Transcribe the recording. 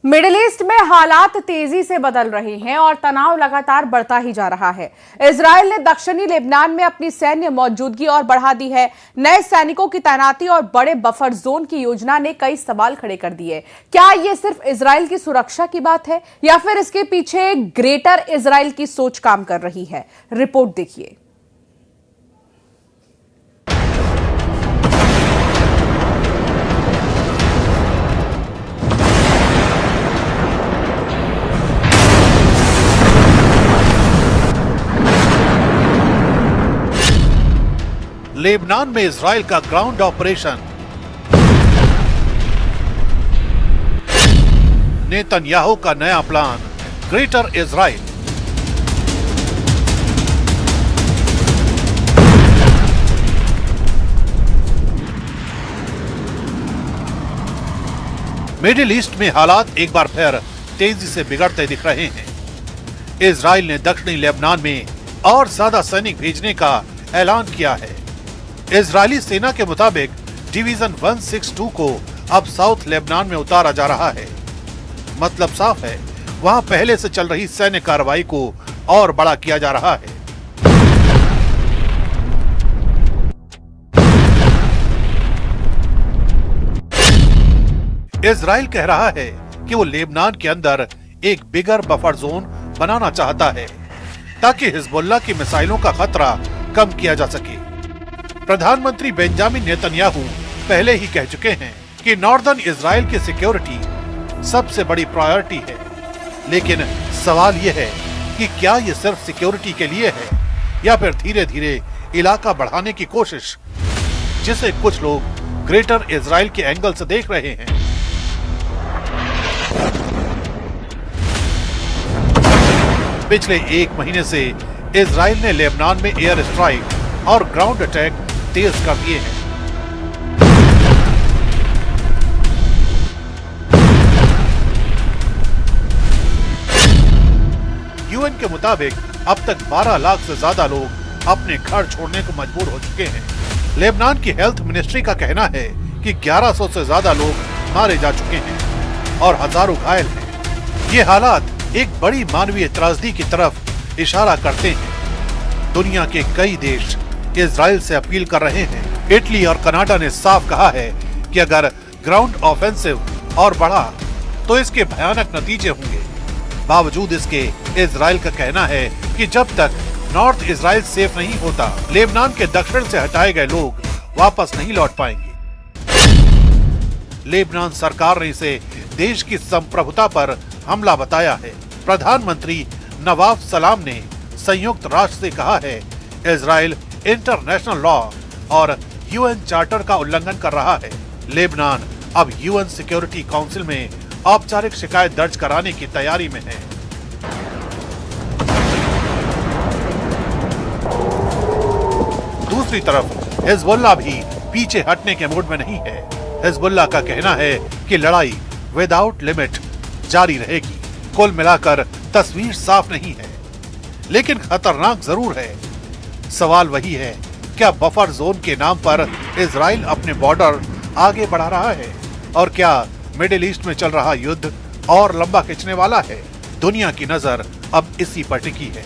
Middle east में हालात तेजी से बदल रहे हैं और तनाव लगातार बढ़ता ही जा रहा है। इजराइल ने दक्षिणी लेबनान में अपनी सैन्य मौजूदगी और बढ़ा दी है। नए सैनिकों की तैनाती और बड़े बफर जोन की योजना ने कई सवाल खड़े कर दिए। क्या ये सिर्फ इजराइल की सुरक्षा की बात है या फिर इसके पीछे ग्रेटर इजराइल की सोच काम कर रही है? रिपोर्ट देखिए। लेबनान में इजराइल का ग्राउंड ऑपरेशन, नेतन्याहू का नया plan greater Israel. Middle east में हालात एक बार फिर तेजी से बिगड़ते दिख रहे हैं। इजराइल ने दक्षिणी लेबनान में और ज्यादा सैनिक भेजने का ऐलान किया है। इजरायली सेना के मुताबिक डिवीजन 162 को अब साउथ लेबनान में उतारा जा रहा है। मतलब साफ है, वहां पहले से चल रही सैन्य कार्रवाई को और बड़ा किया जा रहा है। इजराइल कह रहा है कि वो लेबनान के अंदर एक बिगर बफर जोन बनाना चाहता है ताकि हिजबुल्लाह की मिसाइलों का खतरा कम किया जा सके। प्रधानमंत्री बेंजामिन नेतन्याहू पहले ही कह चुके हैं कि नॉर्दर्न इजराइल की सिक्योरिटी सबसे बड़ी प्रायोरिटी है। लेकिन सवाल यह है कि क्या ये सिर्फ सिक्योरिटी के लिए है या फिर धीरे धीरे इलाका बढ़ाने की कोशिश, जिसे कुछ लोग ग्रेटर इजराइल के एंगल से देख रहे हैं। पिछले एक महीने से इजराइल ने लेबनान में एयर स्ट्राइक और ग्राउंड अटैक तेज कर दिए हैं। यूएन के मुताबिक अब तक 12 लाख से ज्यादा लोग अपने घर छोड़ने को मजबूर हो चुके हैं। लेबनान की हेल्थ मिनिस्ट्री का कहना है कि 1100 से ज्यादा लोग मारे जा चुके हैं और हजारों घायल हैं। ये हालात एक बड़ी मानवीय त्रासदी की तरफ इशारा करते हैं। दुनिया के कई देश इजराइल से अपील कर रहे हैं। इटली और कनाडा ने साफ कहा है कि अगर ग्राउंड ऑफेंसिव और बढ़ा तो इसके भयानक नतीजे होंगे। बावजूद इसके इजराइल का कहना है कि जब तक नॉर्थ इजराइल सेफ नहीं होता, लेबनान के दक्षिण से हटाए गए लोग वापस नहीं लौट पाएंगे। लेबनान सरकार ने इसे देश की संप्रभुता पर हमला बताया है। प्रधानमंत्री नवाफ सलाम ने संयुक्त राष्ट्र से कहा है, इजराइल इंटरनेशनल लॉ और यूएन चार्टर का उल्लंघन कर रहा है। लेबनान अब यूएन सिक्योरिटी काउंसिल में औपचारिक शिकायत दर्ज कराने की तैयारी में है। दूसरी तरफ हिजबुल्लाह भी पीछे हटने के मूड में नहीं है। हिजबुल्लाह का कहना है कि लड़ाई विदाउट लिमिट जारी रहेगी। कुल मिलाकर तस्वीर साफ नहीं है, लेकिन खतरनाक जरूर है। सवाल वही है, क्या बफर जोन के नाम पर इजराइल अपने बॉर्डर आगे बढ़ा रहा है? और क्या मिडिल ईस्ट में चल रहा युद्ध और लंबा खिंचने वाला है? दुनिया की नजर अब इसी पर टिकी है।